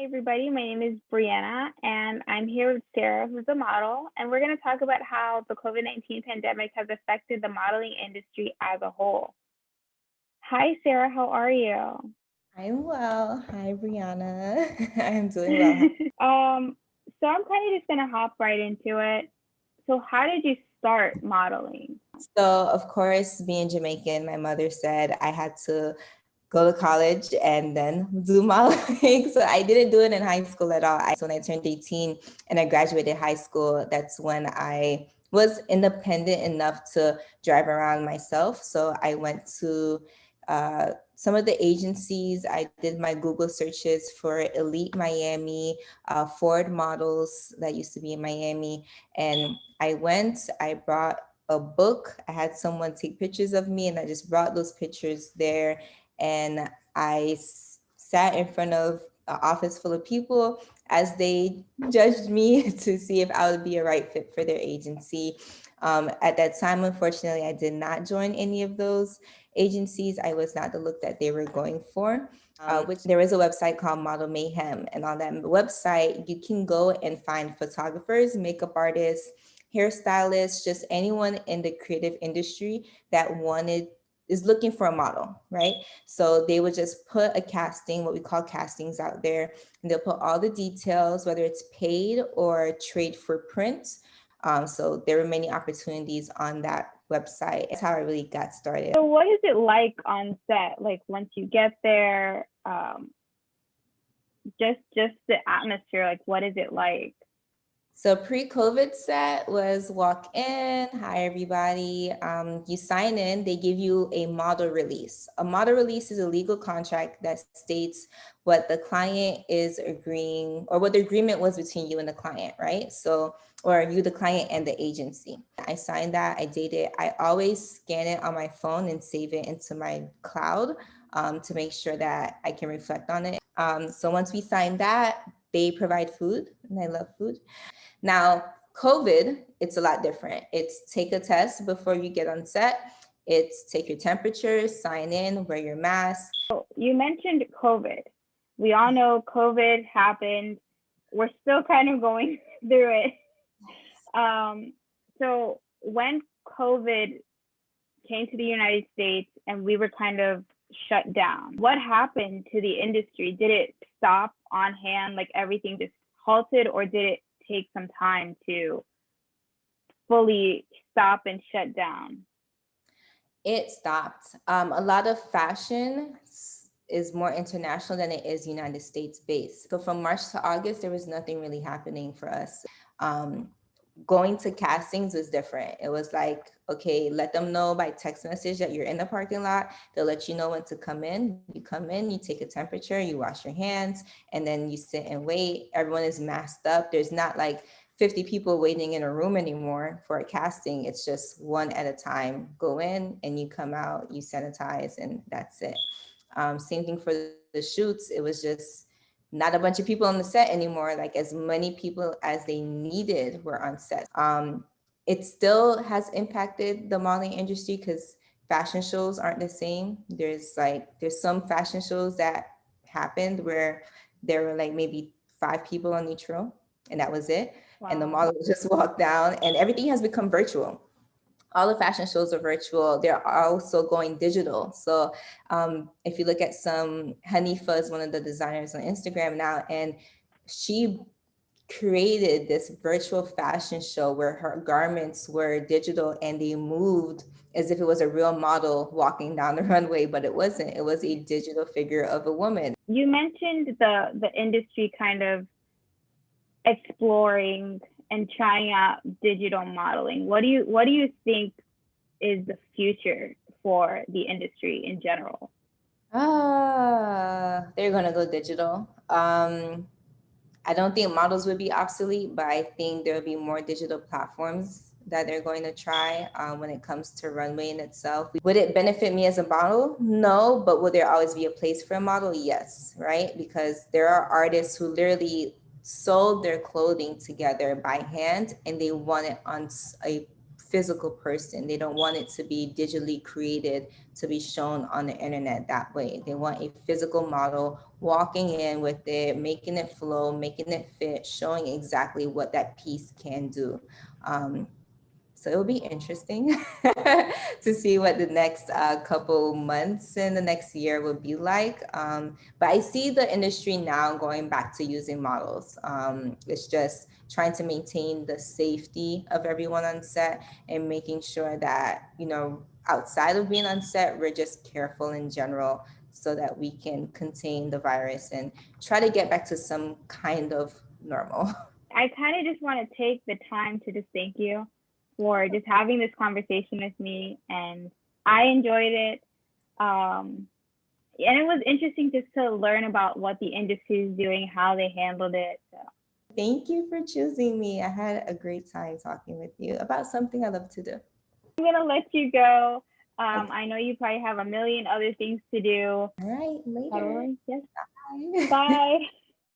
everybody. My name is Brianna, and I'm here with Sarah, who's a model, and we're going to talk about how the COVID-19 pandemic has affected the modeling industry as a whole. Hi, Sarah, how are you? I'm well. Hi, Brianna. I'm doing well. um, so I'm kind of just going to hop right into it. So, how did you start modeling? So, of course, being Jamaican, my mother said I had to go to college and then do modeling. So I didn't do it in high school at all. So when I turned 18 and I graduated high school, that's when I was independent enough to drive around myself. So I went to some of the agencies. I did my Google searches for Elite Miami, Ford models that used to be in Miami. And I brought a book. I had someone take pictures of me and I just brought those pictures there, and sat in front of an office full of people as they judged me to see if I would be a right fit for their agency. At that time, unfortunately, I did not join any of those agencies. I was not the look that they were going for. Which there is a website called Model Mayhem, and on that website you can go and find photographers, makeup artists, hairstylists, just anyone in the creative industry that is looking for a model, right? So they would just put a casting, what we call castings, out there, and they'll put all the details, whether it's paid or trade for print. So there were many opportunities on that website. That's how I really got started. So, what is it like on set? Like once you get there, just the atmosphere. Like, what is it like? So pre-COVID set was walk in, hi everybody. You sign in, they give you a model release. A model release is a legal contract that states what the client is agreeing, or what the agreement was between you and the client, right? So, or you, the client, and the agency. I signed that, I date it. I always scan it on my phone and save it into my cloud to make sure that I can reflect on it. So once we sign that, they provide food, and I love food. Now, COVID, it's a lot different. It's take a test before you get on set. It's take your temperature, sign in, wear your mask. So you mentioned COVID. We all know COVID happened. We're still kind of going through it. So when COVID came to the United States and we were kind of shut down, what happened to the industry? Did it stop on hand, like everything just halted, or did it take some time to fully stop and shut down? It stopped. A lot of fashion is more international than it is United States based. So from March to August, there was nothing really happening for us. Going to castings was different. It was like, okay, let them know by text message that you're in the parking lot. They'll let you know when to come in. You come in, you take a temperature, you wash your hands, and then you sit and wait. Everyone is masked up. There's not like 50 people waiting in a room anymore for a casting. It's just one at a time. Go in and you come out, you sanitize, and that's it. Same thing for the shoots. It was just not a bunch of people on the set anymore. Like as many people as they needed were on set. It still has impacted the modeling industry because fashion shows aren't the same. There's some fashion shows that happened where there were like maybe 5 people on each row, and that was it. Wow. And the model just walked down, and everything has become virtual. All the fashion shows are virtual. They're also going digital. So if you look at some, Hanifa is one of the designers on Instagram now, and she created this virtual fashion show where her garments were digital and they moved as if it was a real model walking down the runway, but it wasn't. It was a digital figure of a woman. You mentioned the industry kind of exploring and trying out digital modeling. What do you think is the future for the industry in general? They're gonna go digital. I don't think models would be obsolete, but I think there will be more digital platforms that they're going to try when it comes to runway in itself. Would it benefit me as a model? No, but will there always be a place for a model? Yes, right? Because there are artists who literally sold their clothing together by hand and they want it on a physical person. They don't want it to be digitally created to be shown on the internet that way. They want a physical model, walking in with it, making it flow, making it fit, showing exactly what that piece can do. So it'll be interesting to see what the next couple months and the next year will be like. But I see the industry now going back to using models. It's just trying to maintain the safety of everyone on set and making sure that, you know, outside of being on set, we're just careful in general so that we can contain the virus and try to get back to some kind of normal. I kind of just want to take the time to just thank you for just having this conversation with me, and I enjoyed it. And it was interesting just to learn about what the industry is doing, how they handled it. So. Thank you for choosing me. I had a great time talking with you about something I love to do. I'm going to let you go. I know you probably have a million other things to do. All right, later. Yes. Bye. Bye.